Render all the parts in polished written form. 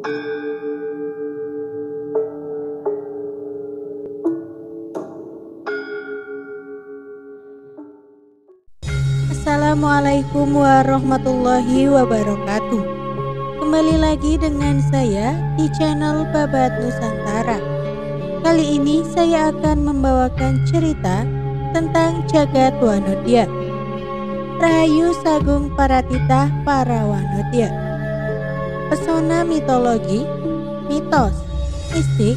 Assalamualaikum warahmatullahi wabarakatuh. Kembali lagi dengan saya di channel Babat Nusantara. Kali ini saya akan membawakan cerita tentang Jagat Wanodya. Rahayu Sagung Paratitah para Wanodya. Pesona mitologi, mitos, mistik,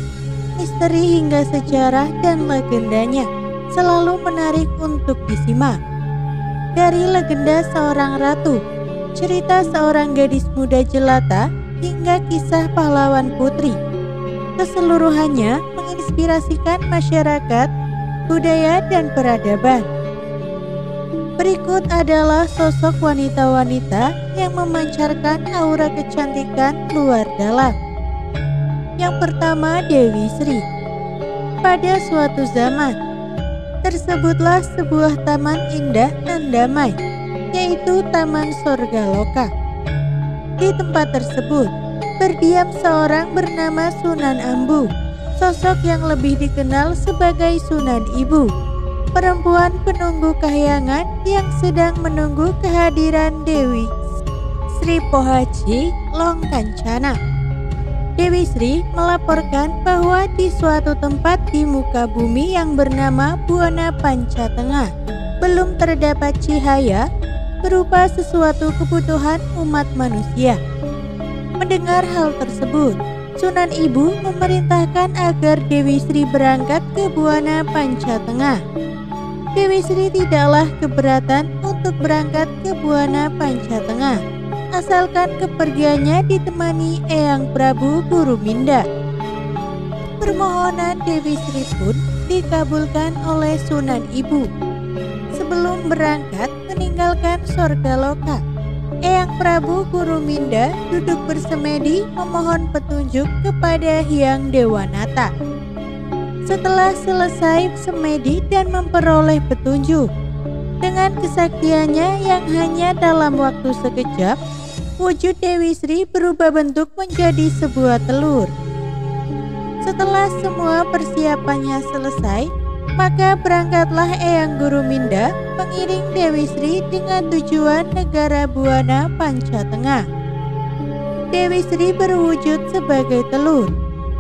misteri hingga sejarah dan legendanya selalu menarik untuk disimak. Dari legenda seorang ratu, cerita seorang gadis muda jelata, hingga kisah pahlawan putri, keseluruhannya menginspirasikan masyarakat, budaya, dan peradaban. Berikut adalah sosok wanita-wanita yang memancarkan aura kecantikan luar dalam. Yang pertama, Dewi Sri. Pada suatu zaman, tersebutlah sebuah taman indah dan damai, yaitu Taman Sorgaloka. Di tempat tersebut, berdiam seorang bernama Sunan Ambu, sosok yang lebih dikenal sebagai Sunan Ibu, perempuan penunggu kahyangan yang sedang menunggu kehadiran Dewi Sri Pohaci Longkancana. Dewi Sri melaporkan bahwa di suatu tempat di muka bumi yang bernama Buana Panca Tengah belum terdapat cahaya berupa sesuatu kebutuhan umat manusia. Mendengar hal tersebut, Sunan Ibu memerintahkan agar Dewi Sri berangkat ke Buana Panca Tengah. Dewi Sri tidaklah keberatan untuk berangkat ke Buana Panca Tengah, asalkan kepergiannya ditemani Eyang Prabu Guruminda. Permohonan Dewi Sri pun dikabulkan oleh Sunan Ibu. Sebelum berangkat meninggalkan Sorgaloka, Eyang Prabu Guruminda duduk bersemedi memohon petunjuk kepada Hyang Dewanata. Setelah selesai semedi dan memperoleh petunjuk, dengan kesaktiannya yang hanya dalam waktu sekejap, wujud Dewi Sri berubah bentuk menjadi sebuah telur. Setelah semua persiapannya selesai, maka berangkatlah Eyang Guruminda mengiring Dewi Sri dengan tujuan negara Buana Panca Tengah. Dewi Sri berwujud sebagai telur,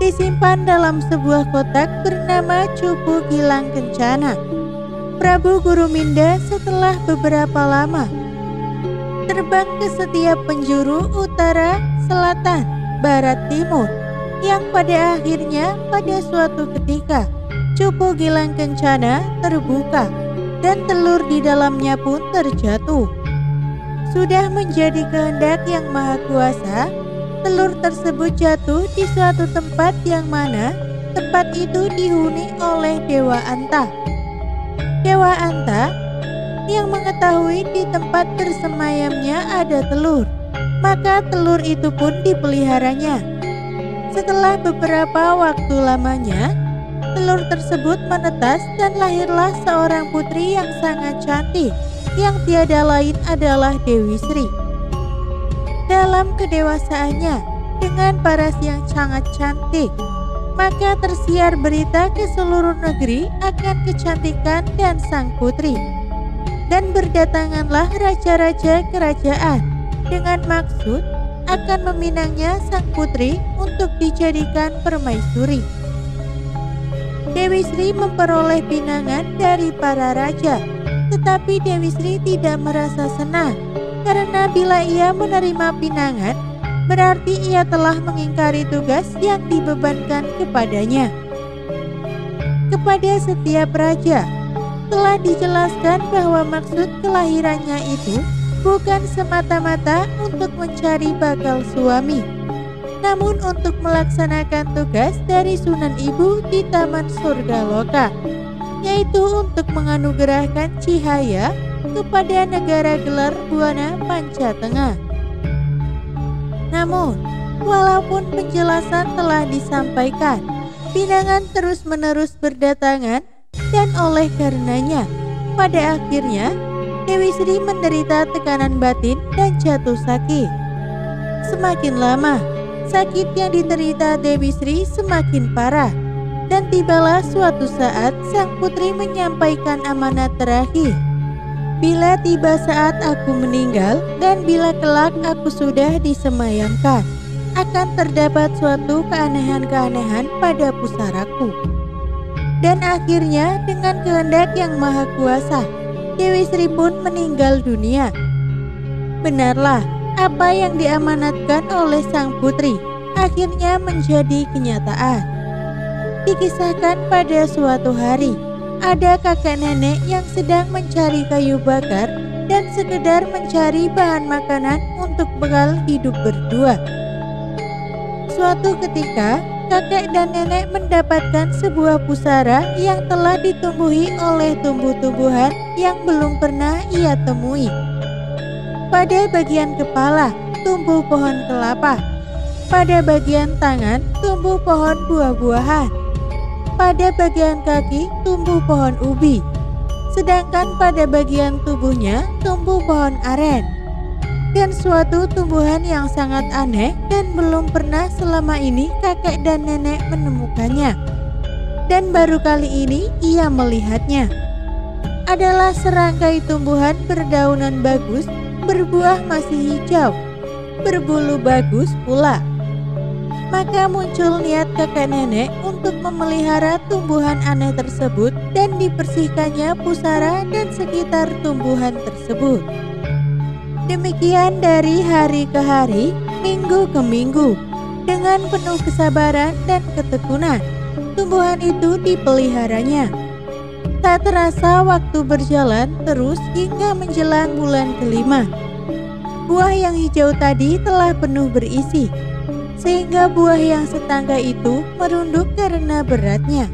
disimpan dalam sebuah kotak bernama Cupu Gilang Kencana. Prabu Guruminda setelah beberapa lama terbang ke setiap penjuru utara, selatan, barat, timur, yang pada akhirnya pada suatu ketika Cupu Gilang Kencana terbuka dan telur di dalamnya pun terjatuh. Sudah menjadi kehendak yang maha kuasa, telur tersebut jatuh di suatu tempat yang mana tempat itu dihuni oleh Dewa Anta. Dewa Anta yang mengetahui di tempat bersemayamnya ada telur, maka telur itu pun dipeliharanya. Setelah beberapa waktu lamanya, telur tersebut menetas dan lahirlah seorang putri yang sangat cantik, yang tiada lain adalah Dewi Sri. Dalam kedewasaannya, dengan paras yang sangat cantik, maka tersiar berita ke seluruh negeri akan kecantikan dan sang putri. Dan berdatanganlah raja-raja kerajaan dengan maksud akan meminangnya sang putri untuk dijadikan permaisuri. Dewi Sri memperoleh pinangan dari para raja, tetapi Dewi Sri tidak merasa senang, karena bila ia menerima pinangan, berarti ia telah mengingkari tugas yang dibebankan kepadanya. Kepada setiap raja telah dijelaskan bahwa maksud kelahirannya itu bukan semata-mata untuk mencari bakal suami, namun untuk melaksanakan tugas dari Sunan Ibu di Taman Sorgaloka, yaitu untuk menganugerahkan cahaya kepada negara gelar Buana Panca Tengah. Namun, walaupun penjelasan telah disampaikan, pinangan terus-menerus berdatangan dan oleh karenanya, pada akhirnya Dewi Sri menderita tekanan batin dan jatuh sakit. Semakin lama, Sakit yang diderita Dewi Sri semakin parah, dan tibalah suatu saat sang putri menyampaikan amanat terakhir. Bila tiba saat aku meninggal dan bila kelak aku sudah disemayamkan, akan terdapat suatu keanehan-keanehan pada pusaraku. Dan akhirnya dengan kehendak yang maha kuasa, Dewi Sri pun meninggal dunia. Benarlah apa yang diamanatkan oleh sang putri akhirnya menjadi kenyataan. Dikisahkan pada suatu hari, ada kakek nenek yang sedang mencari kayu bakar dan sekedar mencari bahan makanan untuk bekal hidup berdua. Suatu ketika, kakek dan nenek mendapatkan sebuah pusara yang telah ditumbuhi oleh tumbuh-tumbuhan yang belum pernah ia temui. Pada bagian kepala tumbuh pohon kelapa, pada bagian tangan tumbuh pohon buah-buahan, pada bagian kaki tumbuh pohon ubi, sedangkan pada bagian tubuhnya tumbuh pohon aren. Dan suatu tumbuhan yang sangat aneh dan belum pernah selama ini kakek dan nenek menemukannya. Dan baru kali ini ia melihatnya. Adalah serangkai tumbuhan berdaunan bagus, berbuah masih hijau, berbulu bagus pula. Maka muncul niat kakek nenek untuk memelihara tumbuhan aneh tersebut dan dibersihkannya pusara dan sekitar tumbuhan tersebut. Demikian dari hari ke hari, minggu ke minggu, dengan penuh kesabaran dan ketekunan, tumbuhan itu dipeliharanya. Tak terasa waktu berjalan terus hingga menjelang bulan kelima. Buah yang hijau tadi telah penuh berisi, sehingga buah yang setangkai itu merunduk karena beratnya.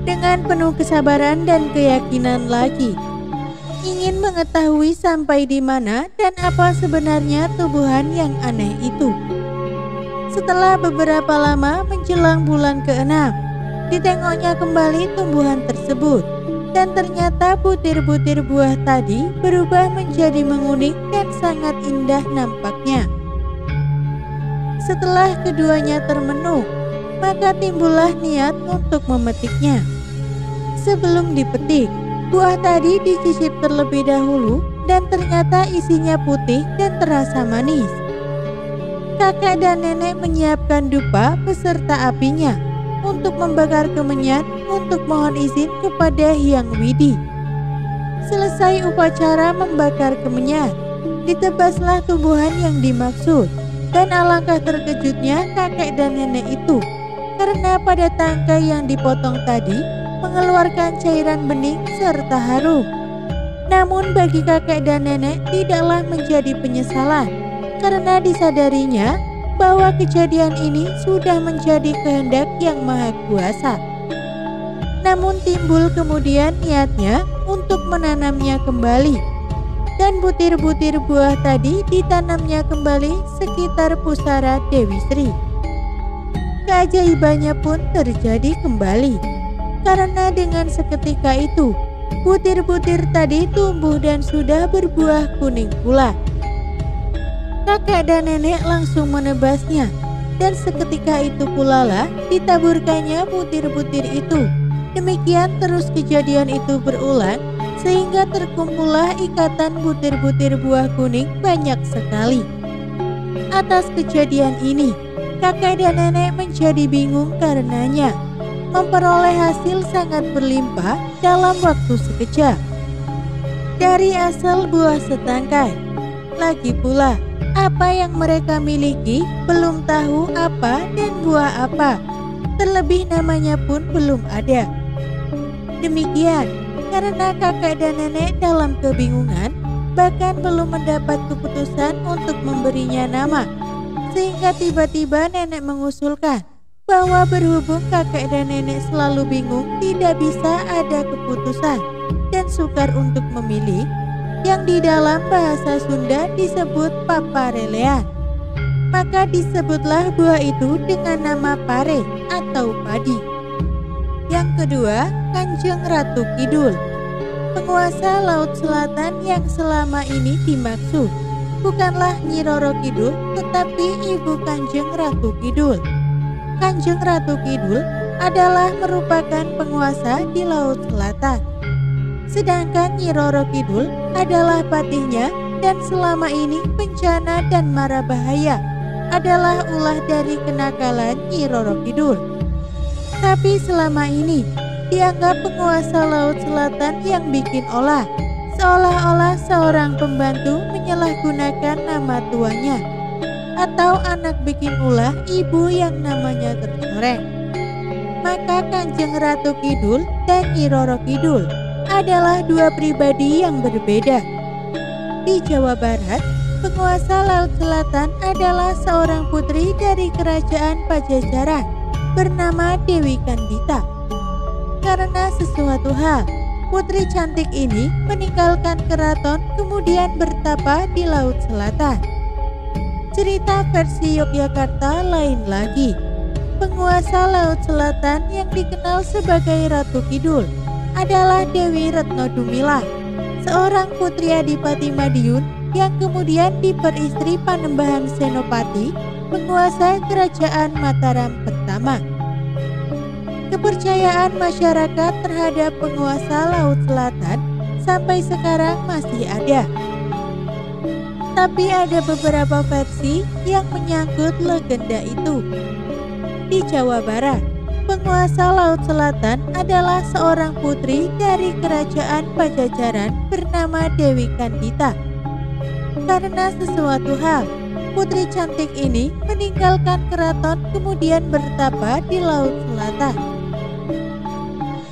Dengan penuh kesabaran dan keyakinan lagi, ingin mengetahui sampai di mana dan apa sebenarnya tumbuhan yang aneh itu. Setelah beberapa lama menjelang bulan ke-6, ditengoknya kembali tumbuhan tersebut, dan ternyata butir-butir buah tadi berubah menjadi menguning dan sangat indah nampaknya. Setelah keduanya termenung, maka timbullah niat untuk memetiknya. Sebelum dipetik, buah tadi dicicip terlebih dahulu dan ternyata isinya putih dan terasa manis. Kakek dan nenek menyiapkan dupa beserta apinya untuk membakar kemenyan untuk mohon izin kepada Hyang Widi. Selesai upacara membakar kemenyan, ditebaslah tumbuhan yang dimaksud, dan alangkah terkejutnya kakek dan nenek itu karena pada tangkai yang dipotong tadi mengeluarkan cairan bening serta harum. Namun bagi kakek dan nenek tidaklah menjadi penyesalan, karena disadarinya bahwa kejadian ini sudah menjadi kehendak yang maha kuasa. Namun timbul kemudian niatnya untuk menanamnya kembali, dan butir-butir buah tadi ditanamnya kembali sekitar pusara Dewi Sri. Keajaibannya pun terjadi kembali, karena dengan seketika itu butir-butir tadi tumbuh dan sudah berbuah kuning pula. Kakek dan nenek langsung menebasnya, dan seketika itu pula lah ditaburkannya butir-butir itu. Demikian terus kejadian itu berulang, sehingga terkumpullah ikatan butir-butir buah kuning banyak sekali. Atas kejadian ini, kakek dan nenek menjadi bingung karenanya. Memperoleh hasil sangat berlimpah dalam waktu sekejap dari asal buah setangkai. Lagi pula, apa yang mereka miliki belum tahu apa dan buah apa, terlebih namanya pun belum ada. Demikian, karena kakek dan nenek dalam kebingungan, bahkan belum mendapat keputusan untuk memberinya nama, sehingga tiba-tiba nenek mengusulkan bahwa berhubung kakek dan nenek selalu bingung, tidak bisa ada keputusan dan sukar untuk memilih, yang di dalam bahasa Sunda disebut paparelean, maka disebutlah buah itu dengan nama pare atau padi. Yang kedua, Kanjeng Ratu Kidul, penguasa Laut Selatan yang selama ini dimaksud. bukanlah Nyi Roro Kidul, tetapi Ibu Kanjeng Ratu Kidul. Kanjeng Ratu Kidul adalah merupakan penguasa di Laut Selatan. Sedangkan Nyi Roro Kidul adalah patihnya, dan selama ini bencana dan mara bahaya adalah ulah dari kenakalan Nyi Roro Kidul. Tapi selama ini dianggap penguasa Laut Selatan yang bikin olah, seolah-olah seorang pembantu menyalahgunakan nama tuanya, atau anak bikin ulah ibu yang namanya tercoreng. Maka Kanjeng Ratu Kidul dan Nyi Roro Kidul adalah dua pribadi yang berbeda. Di Jawa Barat, penguasa Laut Selatan adalah seorang putri dari kerajaan Pajajaran bernama Dewi Kandita. Karena sesuatu hal, putri cantik ini meninggalkan keraton kemudian bertapa di Laut Selatan. Cerita versi Yogyakarta lain lagi. Penguasa Laut Selatan yang dikenal sebagai Ratu Kidul adalah Dewi Retno Dumila, seorang putri Adipati Madiun yang kemudian diperistri Panembahan Senopati, penguasa kerajaan Mataram pertama. Kepercayaan masyarakat terhadap penguasa Laut Selatan sampai sekarang masih ada. Tapi ada beberapa versi yang menyangkut legenda itu. Di Jawa Barat, penguasa Laut Selatan adalah seorang putri dari kerajaan Pajajaran bernama Dewi Kandita. Karena sesuatu hal, putri cantik ini meninggalkan keraton kemudian bertapa di Laut Selatan.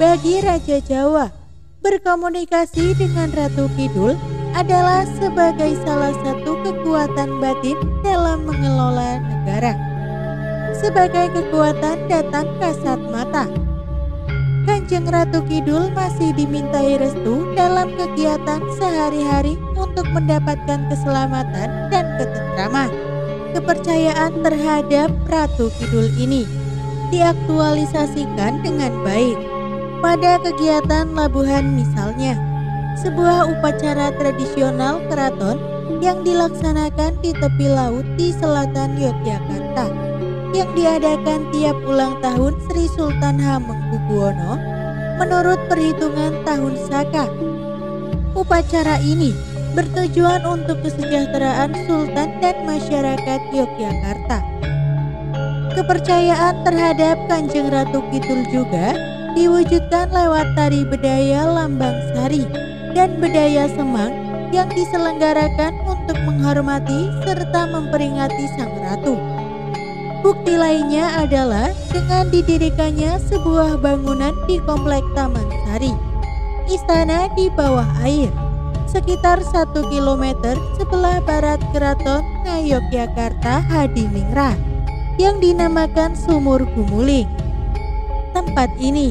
Bagi Raja Jawa, berkomunikasi dengan Ratu Kidul adalah sebagai salah satu kekuatan batin dalam mengelola negara. Sebagai kekuatan datang kasat mata, Kanjeng Ratu Kidul masih dimintai restu dalam kegiatan sehari-hari untuk mendapatkan keselamatan dan ketentraman. Kepercayaan terhadap Ratu Kidul ini diaktualisasikan dengan baik pada kegiatan labuhan, misalnya sebuah upacara tradisional keraton yang dilaksanakan di tepi laut di selatan Yogyakarta yang diadakan tiap ulang tahun Sri Sultan Hamengkubuwono menurut perhitungan tahun Saka. Upacara ini bertujuan untuk kesejahteraan Sultan dan masyarakat Yogyakarta. Kepercayaan terhadap Kanjeng Ratu Kidul juga diwujudkan lewat tari bedaya Lambang Sari dan bedaya Semang yang diselenggarakan untuk menghormati serta memperingati Sang Ratu. Bukti lainnya adalah dengan didirikannya sebuah bangunan di Komplek Taman Sari, istana di bawah air, sekitar 1 km sebelah barat Keraton Ngayogyakarta Hadiningrat, yang dinamakan Sumur Gumuling. Tempat ini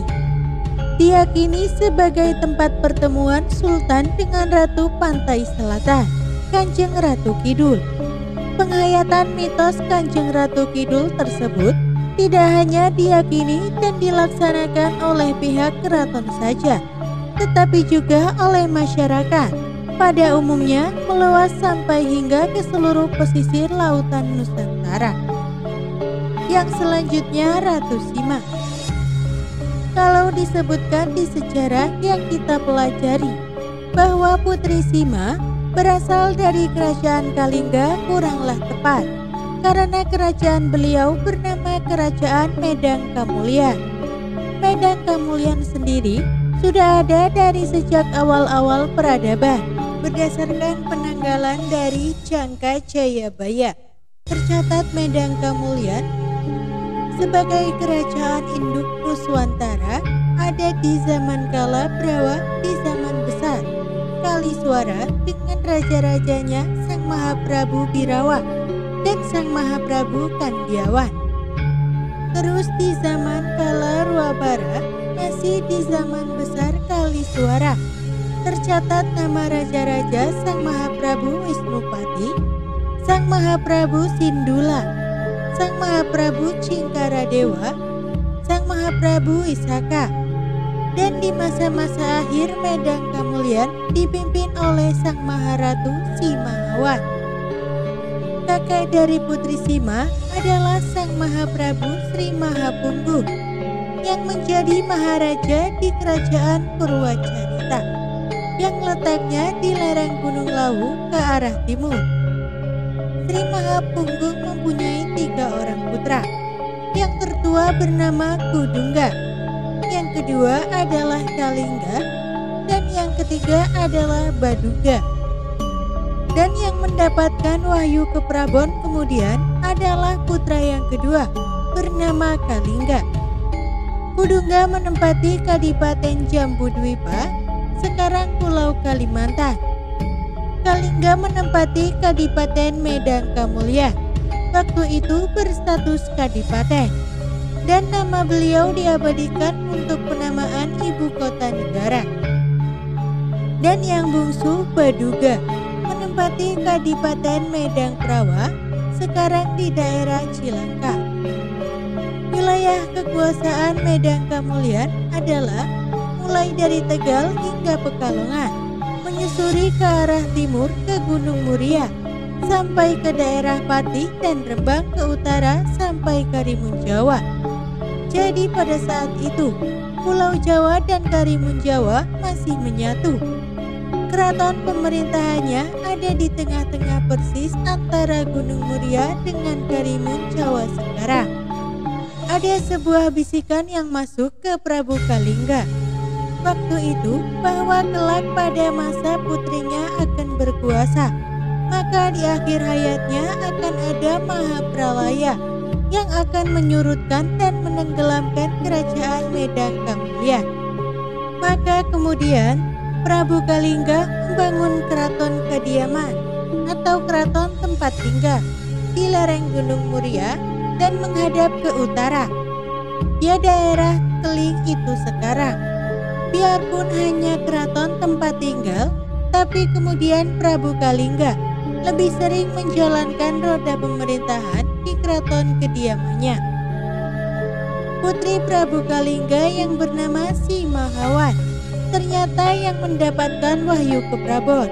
diyakini sebagai tempat pertemuan Sultan dengan Ratu Pantai Selatan, Kanjeng Ratu Kidul. Penghayatan mitos Kanjeng Ratu Kidul tersebut tidak hanya diyakini dan dilaksanakan oleh pihak keraton saja, tetapi juga oleh masyarakat pada umumnya meluas sampai hingga ke seluruh pesisir lautan Nusantara. Yang selanjutnya Ratu Sima. Kalau disebutkan di sejarah yang kita pelajari bahwa Putri Sima berasal dari kerajaan Kalingga kuranglah tepat, karena kerajaan beliau bernama Kerajaan Medang Kamulyan. Medang Kamulyan sendiri sudah ada dari sejak awal-awal peradaban berdasarkan penanggalan dari Jangka Jayabaya. Tercatat Medang Kamulyan sebagai kerajaan induk Nuswantara ada di zaman kala Brawa di zaman besar Kaliswara dengan raja-rajanya Sang Mahaprabu Birawa dan Sang Mahaprabu Kandiawan. Terus di zaman kala Ruabara masih di zaman besar Kaliswara tercatat nama raja-raja Sang Mahaprabu Wisnupati, Sang Mahaprabu Sindula, Sang Mahaprabu Cingkaradewa, Sang Mahaprabu Isaka. Dan di masa-masa akhir Medang Kamulyan dipimpin oleh Sang Maharatu Simahawan. Kakek dari Putri Sima adalah Sang Mahaprabu Sri Mahapunggung yang menjadi maharaja di kerajaan Purwacarita yang letaknya di lereng Gunung Lawu ke arah timur. Sri Mahapunggung mempunyai 3 orang putra. Yang tertua bernama Kudungga, yang kedua adalah Kalingga, dan yang ketiga adalah Baduga. Dan yang mendapatkan wahyu ke Prabon kemudian adalah putra yang kedua bernama Kalingga. Kudungga menempati Kadipaten Jambudwipa, sekarang Pulau Kalimantan. Kalingga menempati Kadipaten Medan Kamulya, waktu itu berstatus kadipaten, dan nama beliau diabadikan untuk penamaan ibu kota negara. Dan yang bungsu Baduga menempati Kadipaten Medang Prawa, sekarang di daerah Cilangkap. Wilayah kekuasaan Medang Kamulyan adalah mulai dari Tegal hingga Pekalongan, menyusuri ke arah timur ke Gunung Muria, sampai ke daerah Pati dan Rembang ke utara sampai Karimun Jawa. Jadi pada saat itu, Pulau Jawa dan Karimun Jawa masih menyatu. Keraton pemerintahannya ada di tengah-tengah persis antara Gunung Muria dengan Karimun Jawa sekarang. Ada sebuah bisikan yang masuk ke Prabu Kalingga waktu itu bahwa kelak pada masa putrinya akan berkuasa, maka di akhir hayatnya akan ada Mahapralaya yang akan menyurutkan dan menenggelamkan kerajaan Medang Kamulya. Maka kemudian Prabu Kalingga membangun keraton kediaman atau keraton tempat tinggal di lereng Gunung Muria dan menghadap ke utara. Di daerah Keling itu sekarang. Biarpun hanya keraton tempat tinggal, tapi kemudian Prabu Kalingga lebih sering menjalankan roda pemerintahan di keraton kediamannya. Putri Prabu Kalingga yang bernama Si Mahawan ternyata yang mendapatkan wahyu ke Prabon.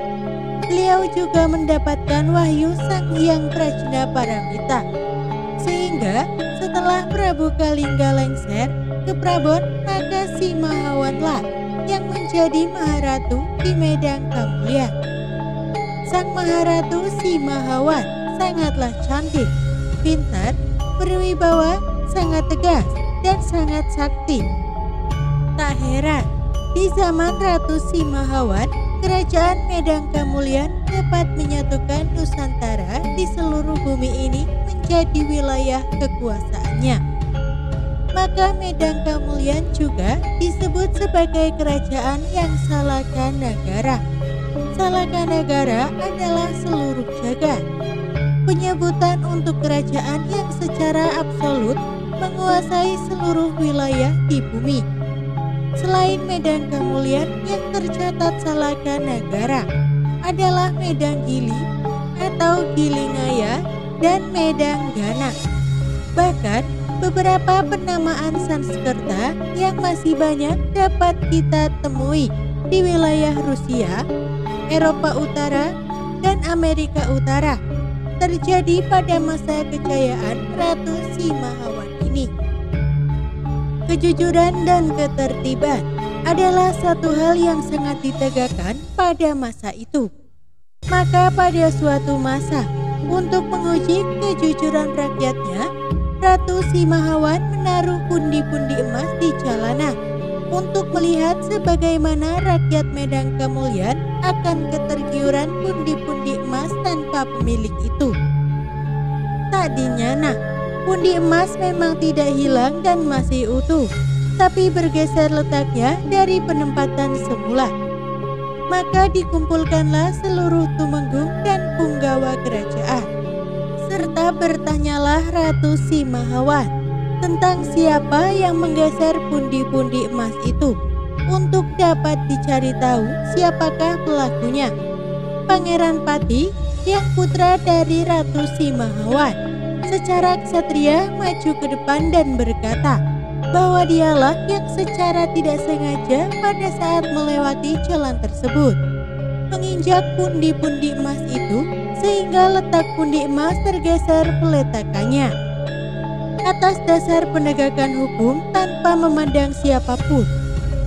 Beliau juga mendapatkan wahyu Sang Hyang Prajna Paramita. Sehingga setelah Prabu Kalingga lengser ke Prabon, maka Si Mahawanlah yang menjadi Maharatu di Medang Kamulya. Sang Maharatu Si Mahawan sangatlah cantik, pintar, berwibawa, sangat tegas, dan sangat sakti. Tak heran, di zaman Ratu Si Mahawan, kerajaan Medang Kamulyan dapat menyatukan Nusantara di seluruh bumi ini menjadi wilayah kekuasaannya. Maka Medang Kamulyan juga disebut sebagai kerajaan yang Salakanagara. Salakanagara adalah seluruh jagat. Penyebutan untuk kerajaan yang secara absolut menguasai seluruh wilayah di bumi. Selain Medang Kamulyan yang tercatat Salakanagara adalah Medang Gili atau Gilingaya dan Medang Gana. Bahkan beberapa penamaan Sanskerta yang masih banyak dapat kita temui di wilayah Rusia, Eropa Utara, dan Amerika Utara terjadi pada masa kejayaan Ratu Si Mahawan ini. Kejujuran dan ketertiban adalah satu hal yang sangat ditegakkan pada masa itu. Maka pada suatu masa, untuk menguji kejujuran rakyatnya, Ratu Si Mahawan menaruh pundi-pundi emas di jalanan untuk melihat sebagaimana rakyat Medang Kamulyan akan ketergiuran pundi-pundi emas tanpa pemilik itu. Tak dinyana, pundi emas memang tidak hilang dan masih utuh, tapi bergeser letaknya dari penempatan semula. Maka dikumpulkanlah seluruh tumenggung dan punggawa kerajaan, serta bertanyalah Ratu Si Mahawan tentang siapa yang menggeser pundi-pundi emas itu untuk dapat dicari tahu siapakah pelakunya. Pangeran Pati yang putra dari Ratu Si Mahawan secara ksatria maju ke depan dan berkata bahwa dialah yang secara tidak sengaja pada saat melewati jalan tersebut menginjak pundi-pundi emas itu sehingga letak pundi emas tergeser peletakannya. Atas dasar penegakan hukum tanpa memandang siapapun,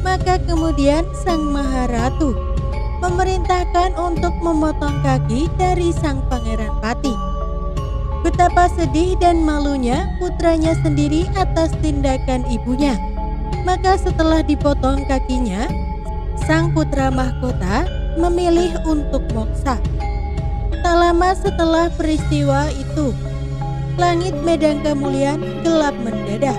maka kemudian Sang Maharatu memerintahkan untuk memotong kaki dari sang Pangeran Pati. Betapa sedih dan malunya putranya sendiri atas tindakan ibunya. Maka setelah dipotong kakinya, sang putra mahkota memilih untuk moksa. Tak lama setelah peristiwa itu, langit medan kemuliaan gelap mendadak,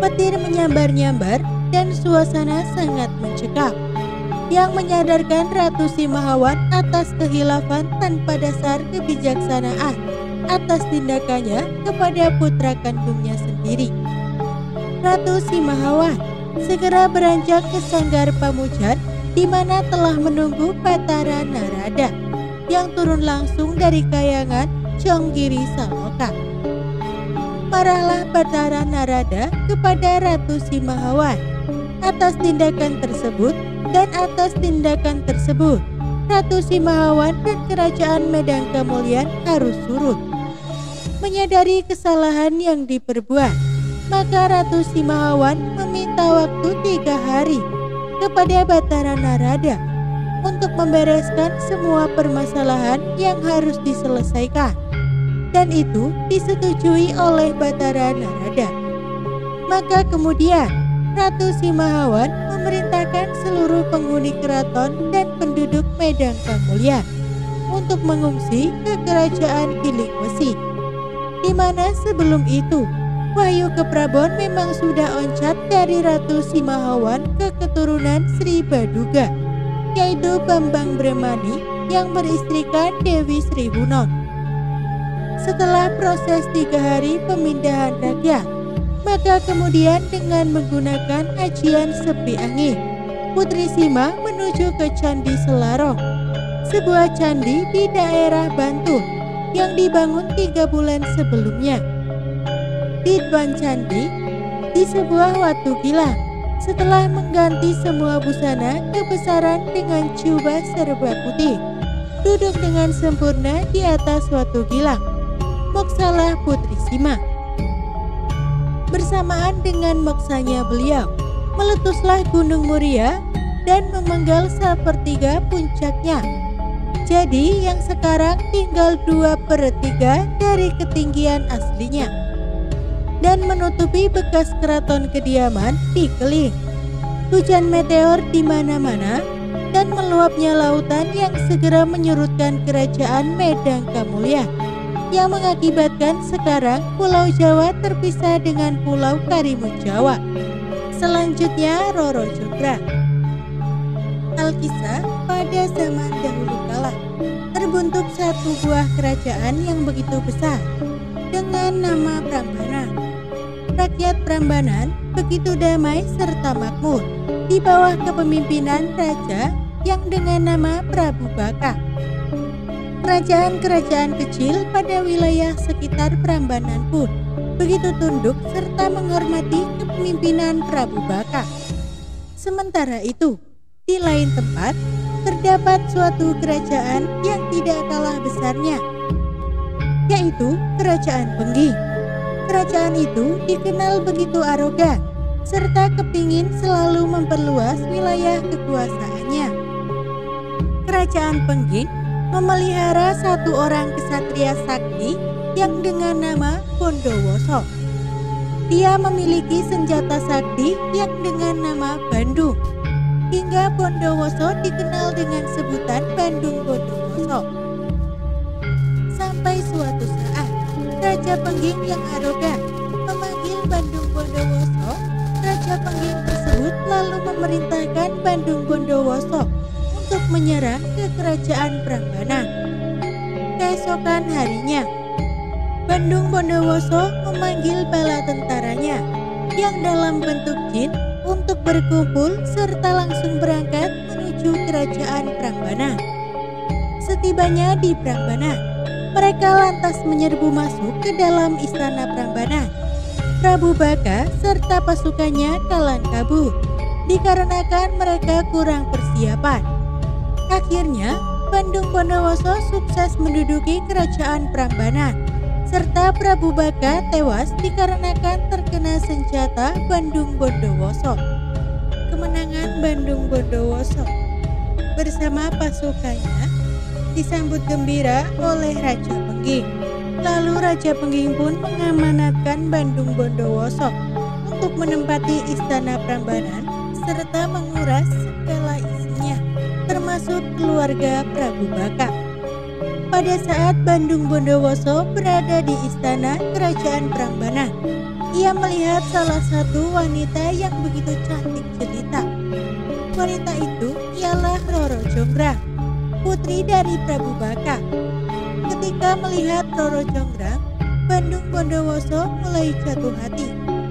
petir menyambar-nyambar dan suasana sangat mencekam, yang menyadarkan Ratu Simahawan atas kehilafan tanpa dasar kebijaksanaan atas tindakannya kepada putra kandungnya sendiri. Ratu Simahawan segera beranjak ke sanggar Pamujan di mana telah menunggu Batara Narada yang turun langsung dari kayangan Jonggiri Saloka. Marahlah Batara Narada kepada Ratu Simahawan atas tindakan tersebut, dan atas tindakan tersebut Ratu Simahawan dan Kerajaan Medan Kemuliaan harus surut. Menyadari kesalahan yang diperbuat, maka Ratu Simahawan meminta waktu 3 hari kepada Batara Narada untuk membereskan semua permasalahan yang harus diselesaikan, dan itu disetujui oleh Batara Narada. Maka kemudian Ratu Simahawan memerintahkan seluruh penghuni keraton dan penduduk Medan Kemuliaan untuk mengungsi ke Kerajaan Gilingwesi, di mana sebelum itu Wahyu Keprabon memang sudah oncat dari Ratu Simahawan ke keturunan Sri Baduga, yaitu Bambang Brahmani yang beristrikan Dewi Sri Hunon. Setelah proses 3 hari pemindahan rakyat, maka kemudian dengan menggunakan ajian sepi angin, Putri Sima menuju ke Candi Selarong, sebuah candi di daerah Bantul yang dibangun 3 bulan sebelumnya. Di depan candi, di sebuah watu gilang, setelah mengganti semua busana kebesaran dengan jubah serba putih, duduk dengan sempurna di atas watu gilang, moksalah Putri Sima. Bersamaan dengan moksanya beliau, meletuslah Gunung Muria dan memenggal sepertiga puncaknya. Jadi yang sekarang tinggal 2/3 dari ketinggian aslinya, dan menutupi bekas keraton kediaman di Keling. Hujan meteor di mana-mana dan meluapnya lautan yang segera menyurutkan Kerajaan Medan Kemuliaan, yang mengakibatkan sekarang Pulau Jawa terpisah dengan Pulau Karimun Jawa. Selanjutnya Roro Jonggrang. Alkisah, pada zaman dahulu kala terbentuk satu buah kerajaan yang begitu besar dengan nama Prambanan. Rakyat Prambanan begitu damai serta makmur di bawah kepemimpinan raja yang dengan nama Prabu Baka. Kerajaan-kerajaan kecil pada wilayah sekitar Prambanan pun begitu tunduk serta menghormati kepemimpinan Prabu Baka. Sementara itu, di lain tempat terdapat suatu kerajaan yang tidak kalah besarnya, yaitu Kerajaan Pengging. Kerajaan itu dikenal begitu arogan serta kepingin selalu memperluas wilayah kekuasaannya. Kerajaan Pengging memelihara satu orang kesatria sakti yang dengan nama Bondowoso. Dia memiliki senjata sakti yang dengan nama Bandung, hingga Bondowoso dikenal dengan sebutan Bandung Bondowoso. Sampai suatu saat, Raja Pengging yang arogan memanggil Bandung Bondowoso. Raja Pengging tersebut lalu memerintahkan Bandung Bondowoso untuk menyerang ke Kerajaan Prambanan. Keesokan harinya, Bandung Bondowoso memanggil bala tentaranya yang dalam bentuk jin untuk berkumpul serta langsung berangkat menuju Kerajaan Prambanan. Setibanya di Prambanan, mereka lantas menyerbu masuk ke dalam istana Prambanan. Prabu Baka serta pasukannya kalang kabut dikarenakan mereka kurang persiapan. Akhirnya, Bandung Bondowoso sukses menduduki kerajaan Prambanan, serta Prabu Baka tewas dikarenakan terkena senjata Bandung Bondowoso. Kemenangan Bandung Bondowoso bersama pasukannya disambut gembira oleh Raja Pengging. Lalu Raja Pengging pun mengamanatkan Bandung Bondowoso untuk menempati istana Prambanan serta menguras segala isinya, termasuk keluarga Prabu Baka. Pada saat Bandung Bondowoso berada di istana kerajaan Prambanan, ia melihat salah satu wanita yang begitu cantik jelita. Wanita itu ialah Roro Jonggrang, putri dari Prabu Baka. Ketika melihat Roro Jonggrang, Bandung Bondowoso mulai jatuh hati.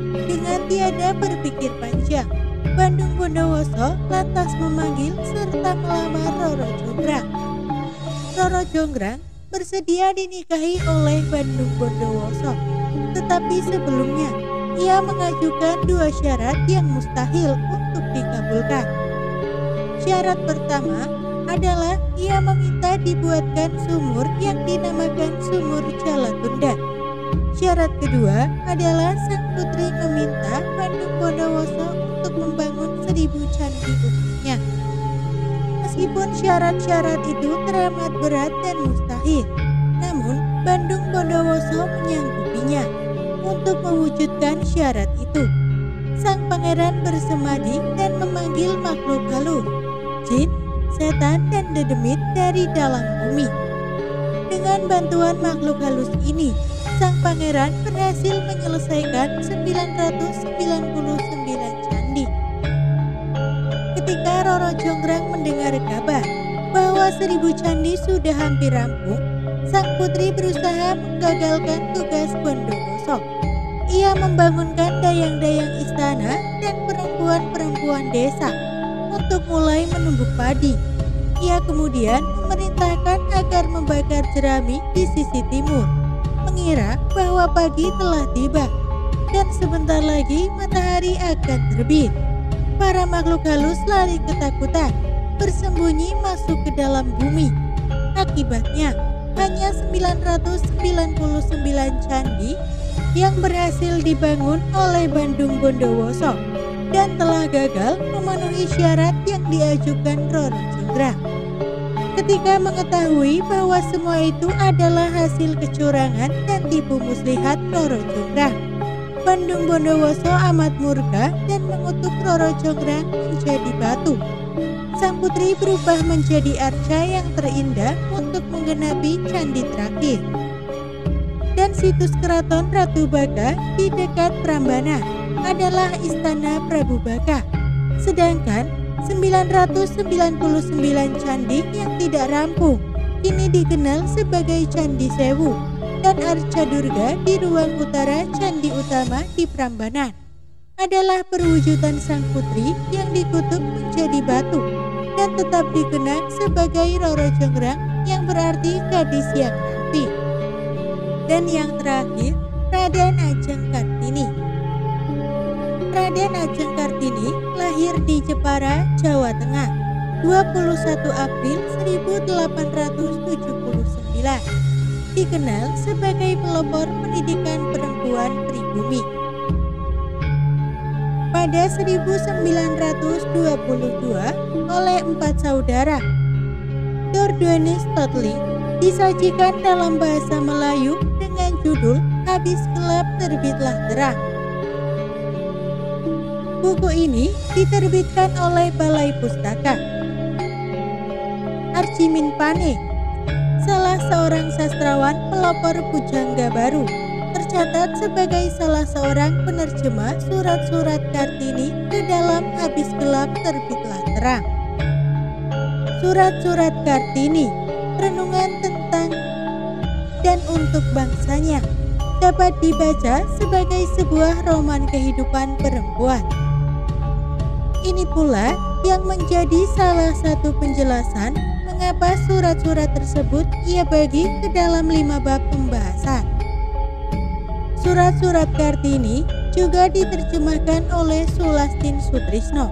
Dengan tiada berpikir panjang, Bandung Bondowoso lantas memanggil serta melamar Roro Jonggrang. Roro Jonggrang bersedia dinikahi oleh Bandung Bondowoso, tetapi sebelumnya ia mengajukan dua syarat yang mustahil untuk dikabulkan. Syarat pertama adalah ia meminta dibuatkan sumur yang dinamakan Sumur Jalatunda. Syarat kedua adalah sang putri meminta Bandung Bondowoso untuk membangun 1000 candi untuknya. Meskipun syarat-syarat itu teramat berat dan mustahil, namun Bandung Bondowoso menyanggupinya. Untuk mewujudkan syarat itu, sang pangeran bersemadi dan memanggil makhluk halus, jin, setan, dan dedemit dari dalam bumi. Dengan bantuan makhluk halus ini, sang pangeran berhasil menyelesaikan 999 candi. Ketika Roro Jonggrang mendengar kabar bahwa 1000 candi sudah hampir rampung, sang putri berusaha menggagalkan tugas Bondowoso. Ia membangunkan dayang-dayang istana dan perempuan-perempuan desa untuk mulai menumbuk padi. Ia kemudian memerintahkan agar membakar jerami di sisi timur, mengira bahwa pagi telah tiba dan sebentar lagi matahari akan terbit. Para makhluk halus lari ketakutan, bersembunyi masuk ke dalam bumi. Akibatnya, hanya 999 candi yang berhasil dibangun oleh Bandung Bondowoso dan telah gagal memenuhi syarat yang diajukan Roro Jonggrang. Ketika mengetahui bahwa semua itu adalah hasil kecurangan dan tipu muslihat Roro Jonggrang, Bandung Bondowoso amat murka dan mengutuk Roro Jonggrang menjadi batu. Sang putri berubah menjadi arca yang terindah untuk menggenapi candi terakhir. Dan situs keraton Ratu Baka di dekat Prambanan adalah istana Prabu Baka. Sedangkan 999 candi yang tidak rampung kini dikenal sebagai Candi Sewu dan Arca Durga di ruang utara candi utama di Prambanan adalah perwujudan sang putri yang dikutuk menjadi batu dan tetap dikenang sebagai Roro Jonggrang yang berarti gadis yang rapi. Dan yang terakhir, Raden Ajeng Kartini. Raden Ajeng Kartini lahir di Jepara, Jawa Tengah, 21 April 1879. Dikenal sebagai pelopor pendidikan perempuan pribumi. Pada 1922 oleh 4 saudara, Dordogne Stotley disajikan dalam bahasa Melayu dengan judul Habis Gelap Terbitlah Terang. Buku ini diterbitkan oleh Balai Pustaka. Archimin Pane, salah seorang sastrawan pelopor pujangga baru, tercatat sebagai salah seorang penerjemah surat-surat Kartini ke dalam Habis Gelap Terbitlah Terang. Surat-surat Kartini, renungan tentang dan untuk bangsanya, dapat dibaca sebagai sebuah roman kehidupan perempuan. Ini pula yang menjadi salah satu penjelasan mengapa surat-surat tersebut ia bagi ke dalam 5 bab pembahasan. Surat-surat Kartini juga diterjemahkan oleh Sulastin Sutrisno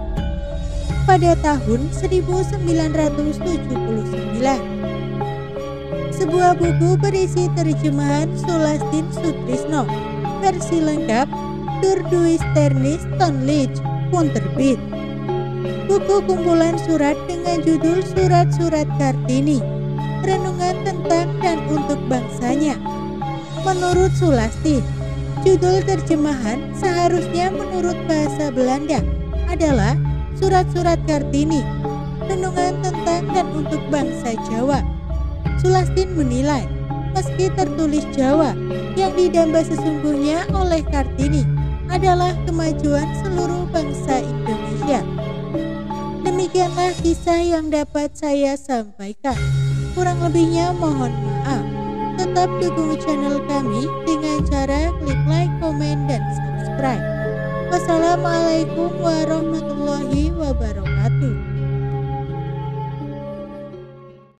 pada tahun 1979. sebuah buku berisi terjemahan Sulastin Sutrisno. Versi lengkap Durduis Ternis Tonlich pun terbit. Buku kumpulan surat dengan judul Surat-surat Kartini, renungan tentang dan untuk bangsanya. Menurut Sulastin, judul terjemahan seharusnya menurut bahasa Belanda adalah Surat-surat Kartini, renungan tentang dan untuk bangsa Jawa. Sulastin menilai, meski tertulis Jawa, yang didamba sesungguhnya oleh Kartini adalah kemajuan seluruh bangsa Indonesia. Demikianlah kisah yang dapat saya sampaikan. Kurang lebihnya mohon maaf. Tetap dukung channel kami dengan cara klik like, komen, dan subscribe. Wassalamualaikum warahmatullahi wabarakatuh.